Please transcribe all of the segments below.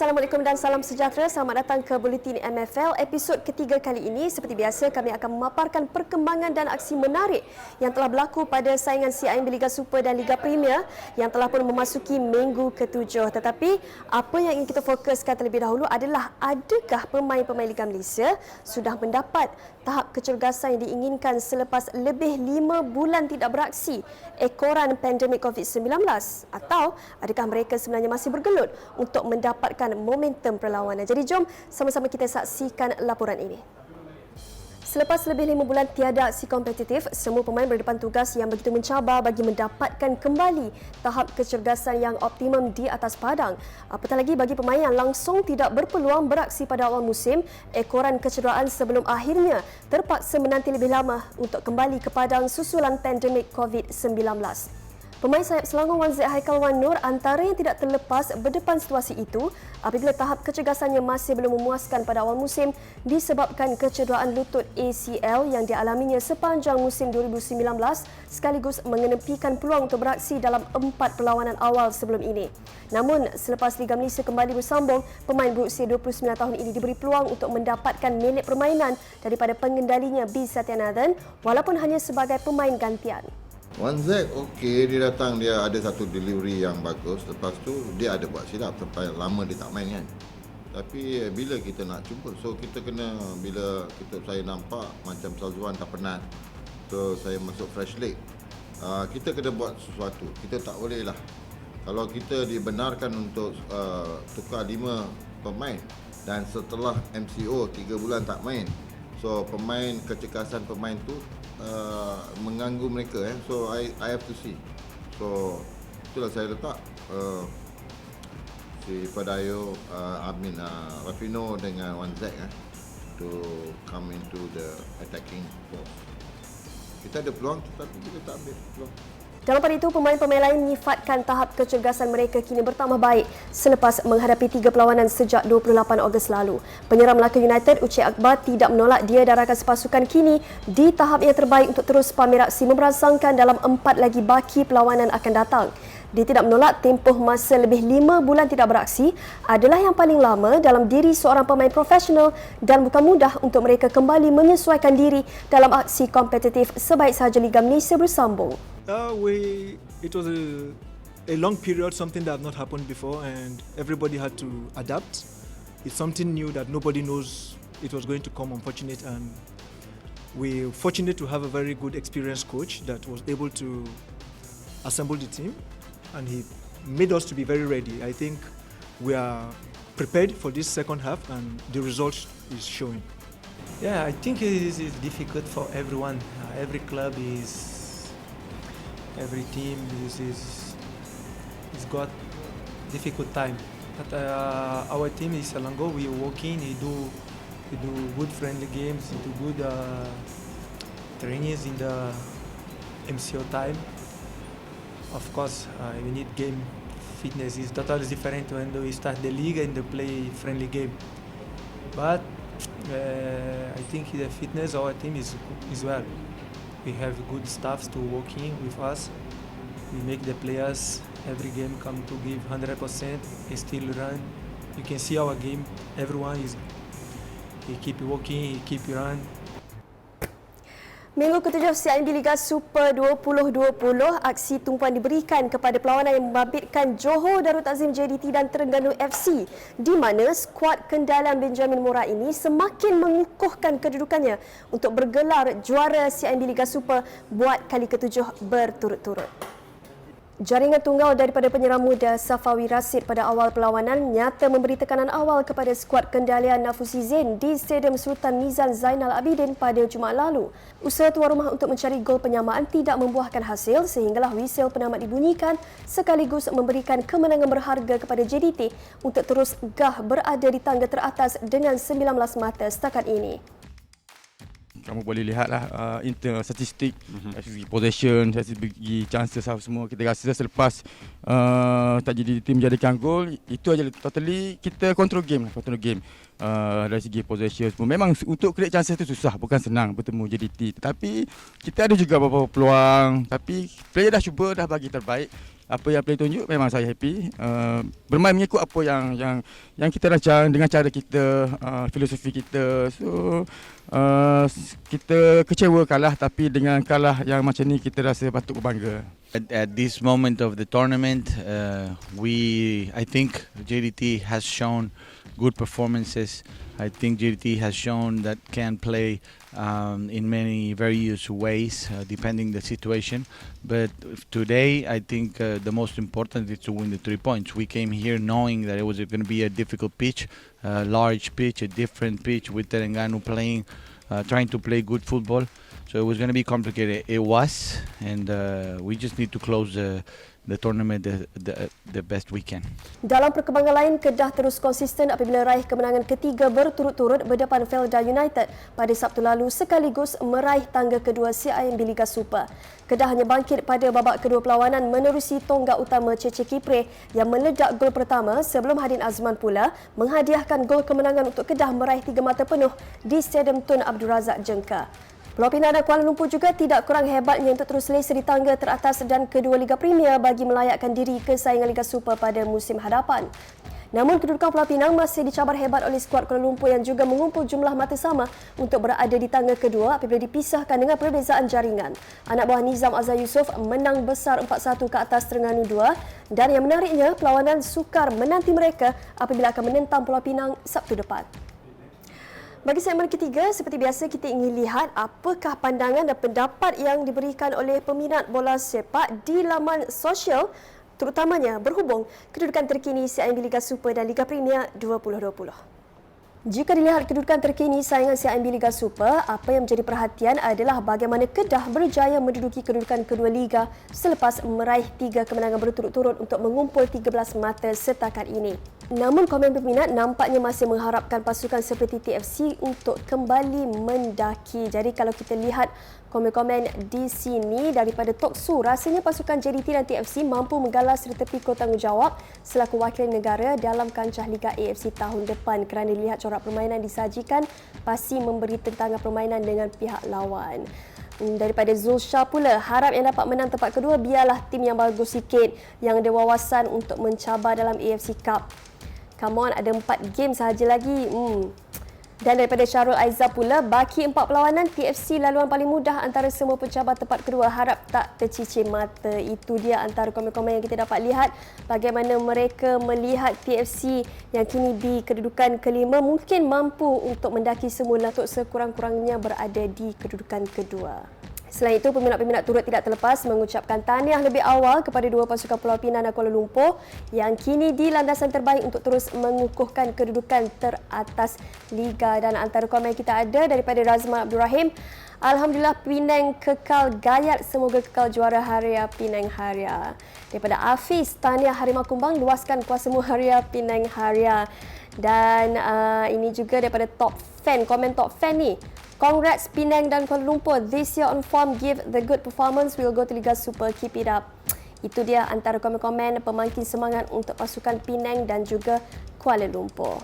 Assalamualaikum dan salam sejahtera. Selamat datang ke Buletin MFL episod ketiga kali ini. Seperti biasa, kami akan memaparkan perkembangan dan aksi menarik yang telah berlaku pada saingan CIMB Liga Super dan Liga Premier yang telah pun memasuki minggu ke-7. Tetapi apa yang ingin kita fokuskan terlebih dahulu adalah adakah pemain-pemain Liga Malaysia sudah mendapat tahap kecergasan yang diinginkan selepas lebih 5 bulan tidak beraksi ekoran pandemik COVID-19, atau adakah mereka sebenarnya masih bergelut untuk mendapatkan momentum perlawanan. Jadi jom sama-sama kita saksikan laporan ini. Selepas lebih 5 bulan tiada aksi kompetitif, semua pemain berdepan tugas yang begitu mencabar bagi mendapatkan kembali tahap kecergasan yang optimum di atas padang. Apatah lagi bagi pemain yang langsung tidak berpeluang beraksi pada awal musim, ekoran kecederaan sebelum akhirnya terpaksa menanti lebih lama untuk kembali ke padang susulan pandemik COVID-19. Pemain sayap Selangor Wan Zaid Haikal Wan Nur antara yang tidak terlepas berdepan situasi itu apabila tahap kecergasannya masih belum memuaskan pada awal musim disebabkan kecederaan lutut ACL yang dialaminya sepanjang musim 2019 sekaligus mengenepikan peluang untuk beraksi dalam 4 perlawanan awal sebelum ini. Namun, selepas Liga Malaysia kembali bersambung, pemain berusia 29 tahun ini diberi peluang untuk mendapatkan minit permainan daripada pengendalinya B. Satyanathan walaupun hanya sebagai pemain gantian. Wan Zaid okey, dia datang, dia ada satu delivery yang bagus. Lepas tu dia ada buat silap sampai lama dia tak main kan. Tapi bila kita nak cuba, so kita kena, bila saya nampak macam Salzuan tak penat, so saya masuk fresh leg. Kita kena buat sesuatu. Kita tak boleh lah, kalau kita dibenarkan untuk tukar 5 pemain dan setelah MCO 3 bulan tak main, so pemain, kecergasan pemain tu mengganggu mereka. So I have to see. So itulah saya letak si Padayo, Rafino dengan Wan Zaid to come into the attacking force. Kita ada peluang tetapi kita tak ambil peluang. Dalam pada itu, pemain-pemain lain menyifatkan tahap kecergasan mereka kini bertambah baik selepas menghadapi 3 perlawanan sejak 28 Ogos lalu. Penyerang Melaka United, Uche Akbar, tidak menolak dia dan rakan sepasukan kini di tahap yang terbaik untuk terus pamer aksi merangsangkan dalam 4 lagi baki perlawanan akan datang. Dia tidak menolak tempoh masa lebih 5 bulan tidak beraksi adalah yang paling lama dalam diri seorang pemain profesional dan bukan mudah untuk mereka kembali menyesuaikan diri dalam aksi kompetitif sebaik sahaja Liga Malaysia bersambung. It was a long period, something that had not happened before, and everybody had to adapt. It's something new that nobody knows it was going to come, unfortunate, and we're fortunate to have a very good experienced coach that was able to assemble the team, and he made us to be very ready. I think we are prepared for this second half, and the result is showing. Yeah, I think it is difficult for everyone. Every club every team is got difficult time. But our team is Selangor. We are working. We do good friendly games. We do good trainings in the MCO time. Of course, we need game fitness. It's totally different when we start the league and they play friendly game. But I think the fitness our team is well. We have good staffs to working with us. We make the players every game come to give 100% and still run. You can see our game. Everyone he keep working, he keep run. Minggu ke-7 CIMB Liga Super 2020, aksi tumpuan diberikan kepada perlawanan yang membabitkan Johor Darul Takzim JDT dan Terengganu FC, di mana skuad kendalan Benjamin Mora ini semakin mengukuhkan kedudukannya untuk bergelar juara CIMB Liga Super buat kali ke-7 berturut-turut. Jaringan tunggal daripada penyerang muda Safawi Rashid pada awal perlawanan nyata memberi tekanan awal kepada skuad kendalian Nafusi Zain di Stadium Sultan Nizam Zainal Abidin pada Jumaat lalu. Usaha tuan rumah untuk mencari gol penyamaan tidak membuahkan hasil sehinggalah whistle penamat dibunyikan sekaligus memberikan kemenangan berharga kepada JDT untuk terus gah berada di tangga teratas dengan 19 mata setakat ini. Kamu boleh lihatlah statistik, dari segi possession, dari segi chances semua. Kita rasa selepas tak jadi tim menjadikan gol, itu aja totally kita control game. Dari segi possession semua. Memang untuk create chances itu susah, bukan senang bertemu JDT. Tetapi kita ada juga beberapa peluang, tapi player dah cuba, dah bagi terbaik. apa yang player tunjuk memang saya happy. Bermain mengikut apa yang kita rancang dengan cara kita, filosofi kita. So kita kecewa kalah, tapi dengan kalah yang macam ni kita rasa patut berbangga. At this moment of the tournament, I think JDT has shown good performances. I think JDT has shown that can play in many various ways, depending the situation. But today, I think the most important is to win the 3 points. We came here knowing that it was going to be a difficult pitch, a large pitch, a different pitch with Terengganu playing, trying to play good football. So it was going to be complicated. It was, and we just need to close the tournament the best we can. Dalam perkembangan lain, Kedah terus konsisten apabila raih kemenangan ketiga berturut-turut berdepan Felda United pada Sabtu lalu sekaligus meraih tangga kedua CIMB Liga Super. Kedah hanya bangkit pada babak kedua perlawanan menerusi tonggak utama Cece Kipre yang meledak gol pertama sebelum Hadin Azman pula menghadiahkan gol kemenangan untuk Kedah meraih 3 mata penuh di Stadium Tun Abdul Razak Jengka. Pulau Pinang dan Kuala Lumpur juga tidak kurang hebatnya untuk terus selesa di tangga teratas dan kedua Liga Premier bagi melayakkan diri ke saingan Liga Super pada musim hadapan. Namun kedudukan Pulau Pinang masih dicabar hebat oleh skuad Kuala Lumpur yang juga mengumpul jumlah mata sama untuk berada di tangga kedua apabila dipisahkan dengan perbezaan jaringan. Anak buah Nizam Azhar Yusof menang besar 4-1 ke atas Terengganu 2 dan yang menariknya perlawanan sukar menanti mereka apabila akan menentang Pulau Pinang Sabtu depan. Bagi segmen ketiga, seperti biasa kita ingin lihat apakah pandangan dan pendapat yang diberikan oleh peminat bola sepak di laman sosial, terutamanya berhubung kedudukan terkini CIMB Liga Super dan Liga Premier 2020. Jika dilihat kedudukan terkini saingan CIMB Liga Super, apa yang menjadi perhatian adalah bagaimana Kedah berjaya menduduki kedudukan kedua Liga selepas meraih 3 kemenangan berturut-turut untuk mengumpul 13 mata setakat ini. Namun komen peminat nampaknya masih mengharapkan pasukan seperti TFC untuk kembali mendaki. Jadi kalau kita lihat komen-komen di sini daripada Toksu, rasanya pasukan JDT dan TFC mampu menggalas serta pikul tanggungjawab selaku wakil negara dalam kancah Liga AFC tahun depan kerana dilihat corak permainan disajikan pasti memberi tentangan permainan dengan pihak lawan. Daripada Zulsha pula, harap yang dapat menang tempat kedua biarlah tim yang bagus sikit yang ada wawasan untuk mencabar dalam AFC Cup. Come on, ada 4 game sahaja lagi. Dan daripada Syarul Aizah pula, baki 4 perlawanan, TFC laluan paling mudah antara semua pencabar tempat kedua. Harap tak tercicir mata. Itu dia antara komen-komen yang kita dapat lihat. Bagaimana mereka melihat TFC yang kini di kedudukan kelima mungkin mampu untuk mendaki semula untuk sekurang-kurangnya berada di kedudukan kedua. Selain itu, peminat-peminat turut tidak terlepas mengucapkan tahniah lebih awal kepada dua pasukan Pulau Pinang dan Kuala Lumpur yang kini di landasan terbaik untuk terus mengukuhkan kedudukan teratas Liga. Dan antara komen kita ada daripada Razman Abdul Rahim, Alhamdulillah Penang kekal gayat, semoga kekal juara Haria Penang Haria. Daripada Hafiz, tahniah Harimau Kumbang luaskan kuasamu Haria Penang Haria. Dan ini juga daripada Top Fan, komen Top Fan ni. Congrats Penang dan Kuala Lumpur. This year on form, give the good performance. We'll go to Liga Super. Keep it up. Itu dia antara komen-komen pemangkin semangat untuk pasukan Penang dan juga Kuala Lumpur.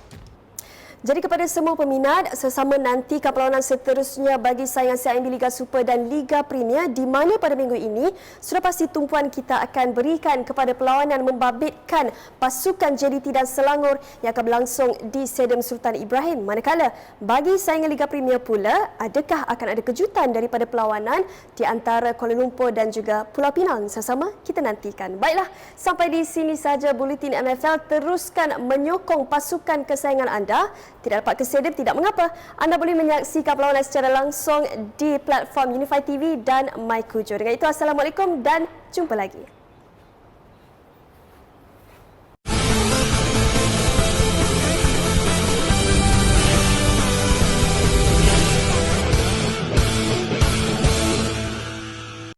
Jadi kepada semua peminat, sesama nantikan perlawanan seterusnya bagi saingan CIMB Liga Super dan Liga Premier di mana pada minggu ini sudah pasti tumpuan kita akan berikan kepada perlawanan membabitkan pasukan JDT dan Selangor yang akan berlangsung di Stadium Sultan Ibrahim. Manakala bagi saingan Liga Premier pula, adakah akan ada kejutan daripada perlawanan di antara Kuala Lumpur dan juga Pulau Pinang? Sama-sama kita nantikan. Baiklah, sampai di sini saja Buletin MFL. Teruskan menyokong pasukan kesayangan anda. Tidak dapat ke stadium, tidak mengapa. Anda boleh menyaksikan perlawanan secara langsung di platform Unify TV dan MyKujo. Dengan itu, Assalamualaikum dan jumpa lagi.